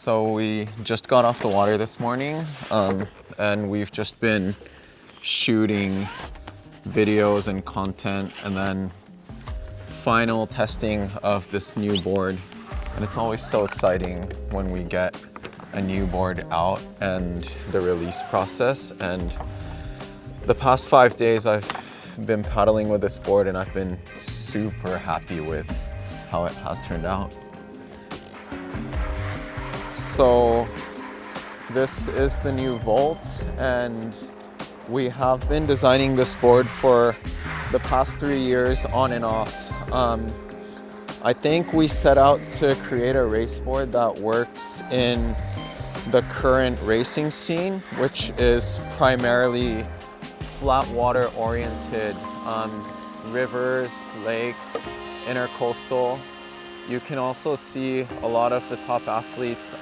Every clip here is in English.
So we just got off the water this morning, and we've just been shooting videos and content, and then final testing of this new board. And it's always so exciting when we get a new board out and the release process. And the past 5 days I've been paddling with this board, and I've been super happy with how it has turned out. So this is the new VOLT, and we have been designing this board for the past 3 years on and off. I think we set out to create a race board that works in the current racing scene, which is primarily flat water oriented, rivers, lakes, intercoastal. You can also see a lot of the top athletes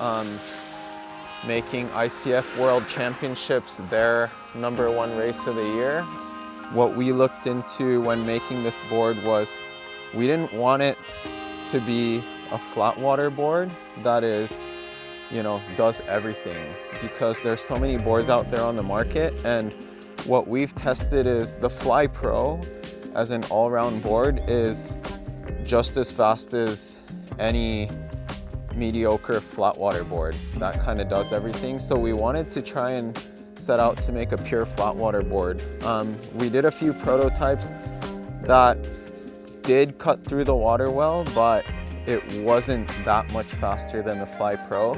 making ICF World Championships their #1 race of the year. What we looked into when making this board was we didn't want it to be a flat water board that is, does everything, because there's so many boards out there on the market. And what we've tested is the Fly Pro as an all-round board is just as fast as any mediocre flat water board that kind of does everything. So we wanted to try and set out to make a pure flat water board. We did a few prototypes that did cut through the water well, but it wasn't that much faster than the Fly Pro.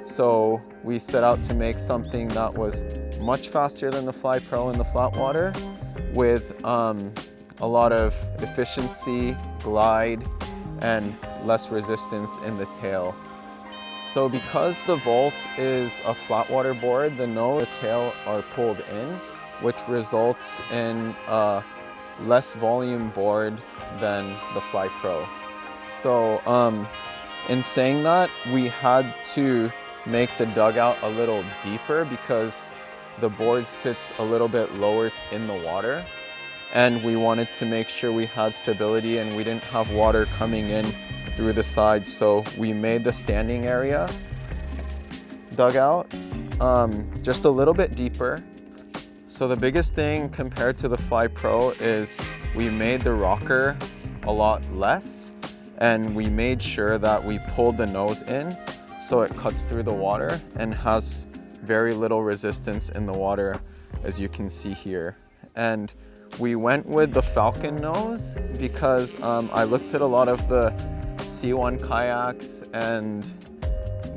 So we set out to make something that was much faster than the Fly Pro in the flat water, with a lot of efficiency, glide, and less resistance in the tail. So because the VOLT is a flat water board, the nose and the tail are pulled in, which results in a less volume board than the Fly Pro. So in saying that, we had to make the dugout a little deeper because the board sits a little bit lower in the water, and we wanted to make sure we had stability and we didn't have water coming in through the sides. So we made the standing area dugout just a little bit deeper. So the biggest thing compared to the Fly Pro is we made the rocker a lot less, and we made sure that we pulled the nose in so it cuts through the water and has very little resistance in the water, as you can see here. And we went with the Falcon nose because I looked at a lot of the C1 kayaks and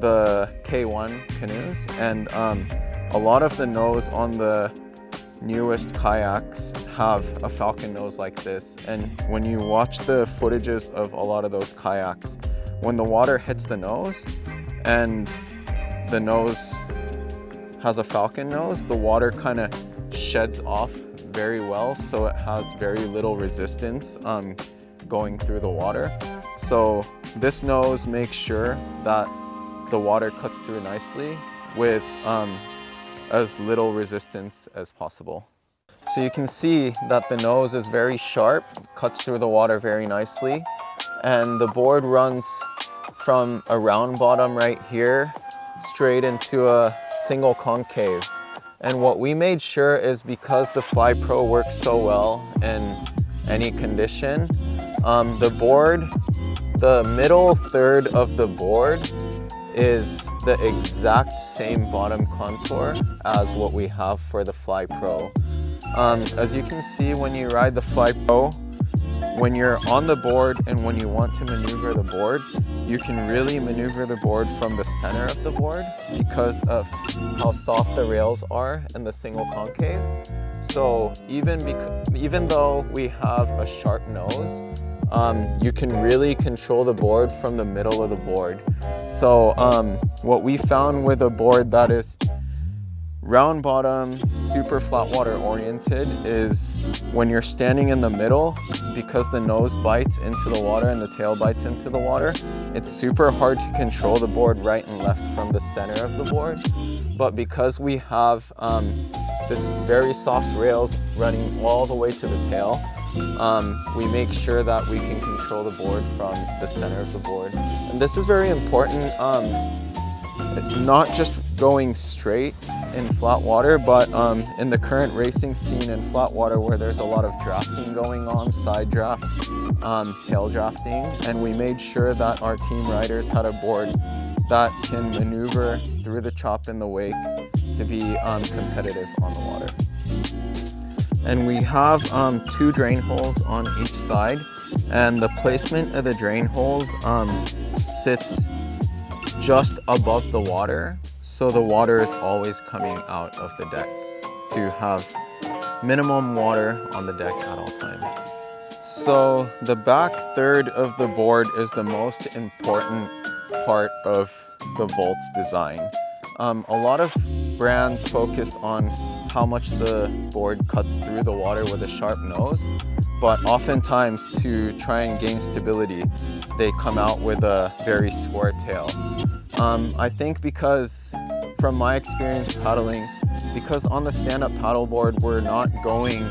the K1 canoes, and a lot of the nose on the newest kayaks have a Falcon nose like this. And when you watch the footages of a lot of those kayaks, when the water hits the nose and the nose has a Falcon nose, the water kind of sheds off very well, so it has very little resistance going through the water. So this nose makes sure that the water cuts through nicely with as little resistance as possible. So you can see that the nose is very sharp, cuts through the water very nicely, and the board runs from a round bottom right here straight into a single concave. And what we made sure is, because the Fly Pro works so well in any condition, the middle third of the board is the exact same bottom contour as what we have for the Fly Pro. As you can see, when you ride the Fly Pro, when you're on the board and when you want to maneuver the board, you can really maneuver the board from the center of the board because of how soft the rails are and the single concave. So even though we have a sharp nose, you can really control the board from the middle of the board. So what we found with a board that is round bottom, super flat water oriented, is when you're standing in the middle, because the nose bites into the water and the tail bites into the water, it's super hard to control the board right and left from the center of the board. But because we have this very soft rails running all the way to the tail, we make sure that we can control the board from the center of the board. And this is very important not just going straight in flat water, but in the current racing scene in flat water where there's a lot of drafting going on, side draft, tail drafting, and we made sure that our team riders had a board that can maneuver through the chop and the wake to be competitive on the water. And we have 2 drain holes on each side, and the placement of the drain holes sits just above the water, so the water is always coming out of the deck to have minimum water on the deck at all times. So the back third of the board is the most important part of the VOLT's design. A lot of brands focus on how much the board cuts through the water with a sharp nose, but oftentimes to try and gain stability, they come out with a very square tail. I think because from my experience paddling, because on the stand-up paddleboard we're not going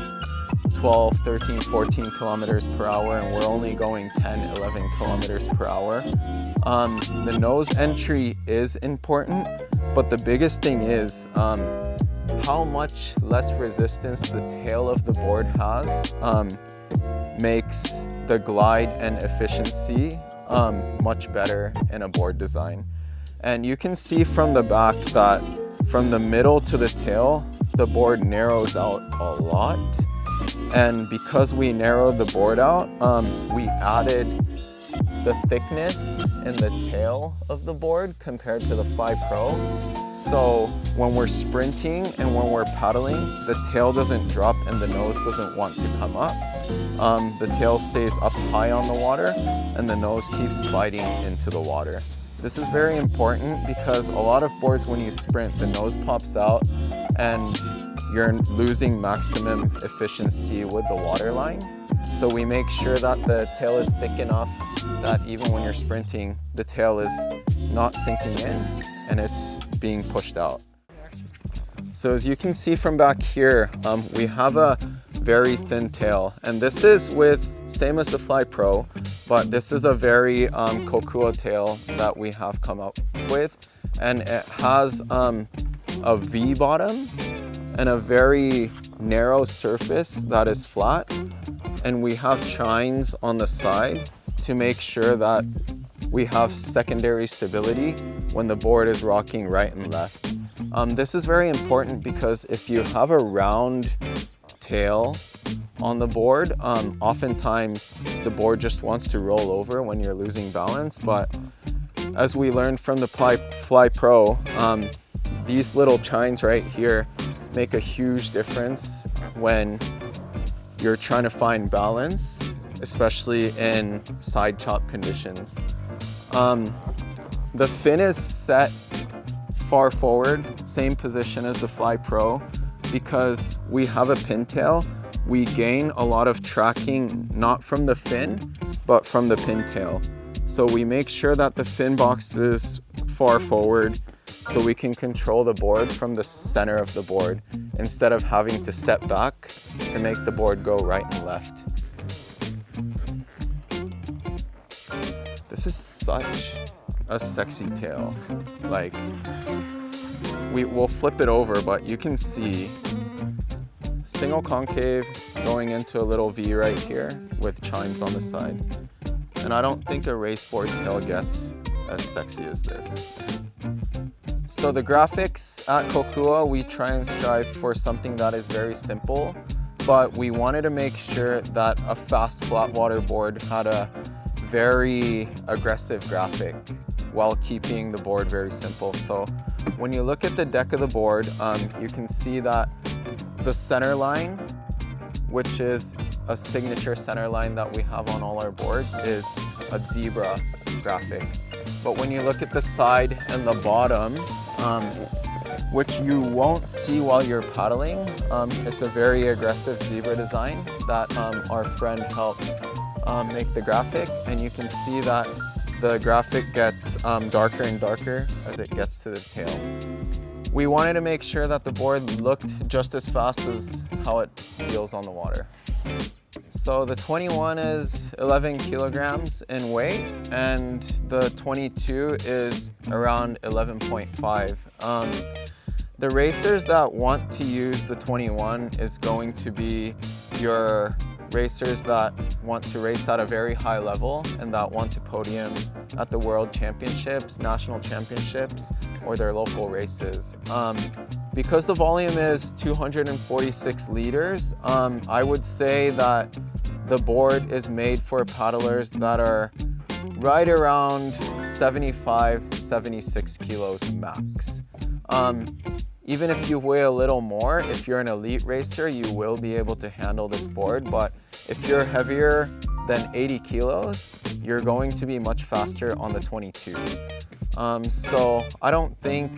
12, 13, 14 kilometers per hour and we're only going 10, 11 kilometers per hour. The nose entry is important, but the biggest thing is how much less resistance the tail of the board has makes the glide and efficiency much better in a board design. And you can see from the back that from the middle to the tail, the board narrows out a lot. And because we narrowed the board out, we added the thickness in the tail of the board compared to the Fly Pro. So when we're sprinting and when we're paddling, the tail doesn't drop and the nose doesn't want to come up. The tail stays up high on the water and the nose keeps biting into the water. This is very important because a lot of boards when you sprint, the nose pops out and you're losing maximum efficiency with the water line. So we make sure that the tail is thick enough that even when you're sprinting, the tail is not sinking in and it's being pushed out. So as you can see from back here, we have a very thin tail, and this is with, same as the Fly Pro, but this is a very Kokua tail that we have come up with, and it has a V bottom and a very narrow surface that is flat, and we have chines on the side to make sure that we have secondary stability when the board is rocking right and left. This is very important because if you have a round tail on the board, oftentimes the board just wants to roll over when you're losing balance. But as we learned from the Fly Pro, these little chines right here make a huge difference when you're trying to find balance, especially in side chop conditions. The fin is set far forward, same position as the Fly Pro. Because we have a pintail, we gain a lot of tracking not from the fin, but from the pintail. So we make sure that the fin box is far forward so we can control the board from the center of the board instead of having to step back to make the board go right and left. This is such a sexy tail. Like, we'll flip it over, but you can see single concave going into a little V right here with chines on the side. And I don't think a race board tail gets as sexy as this. So the graphics at KOKUA, we try and strive for something that is very simple, but we wanted to make sure that a fast flat water board had a very aggressive graphic while keeping the board very simple. So when you look at the deck of the board, you can see that the center line, which is a signature center line that we have on all our boards, is a zebra graphic. But when you look at the side and the bottom, which you won't see while you're paddling, it's a very aggressive zebra design that our friend helped make the graphic, and you can see that the graphic gets darker and darker as it gets to the tail. We wanted to make sure that the board looked just as fast as how it feels on the water. So the 21 is 11 kilograms in weight, and the 22 is around 11.5. The racers that want to use the 21 is going to be your racers that want to race at a very high level and that want to podium at the World Championships, National Championships, or their local races. Because the volume is 246 liters, I would say that the board is made for paddlers that are right around 75, 76 kilos max. Even if you weigh a little more, if you're an elite racer, you will be able to handle this board. But if you're heavier than 80 kilos, you're going to be much faster on the 22. So I don't think,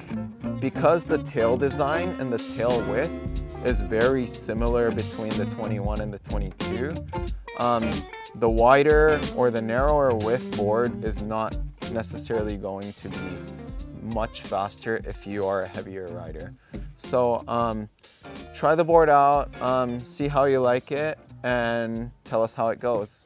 because the tail design and the tail width is very similar between the 21 and the 22, the wider or the narrower width board is not necessarily going to be much faster if you are a heavier rider. So try the board out, see how you like it, and tell us how it goes.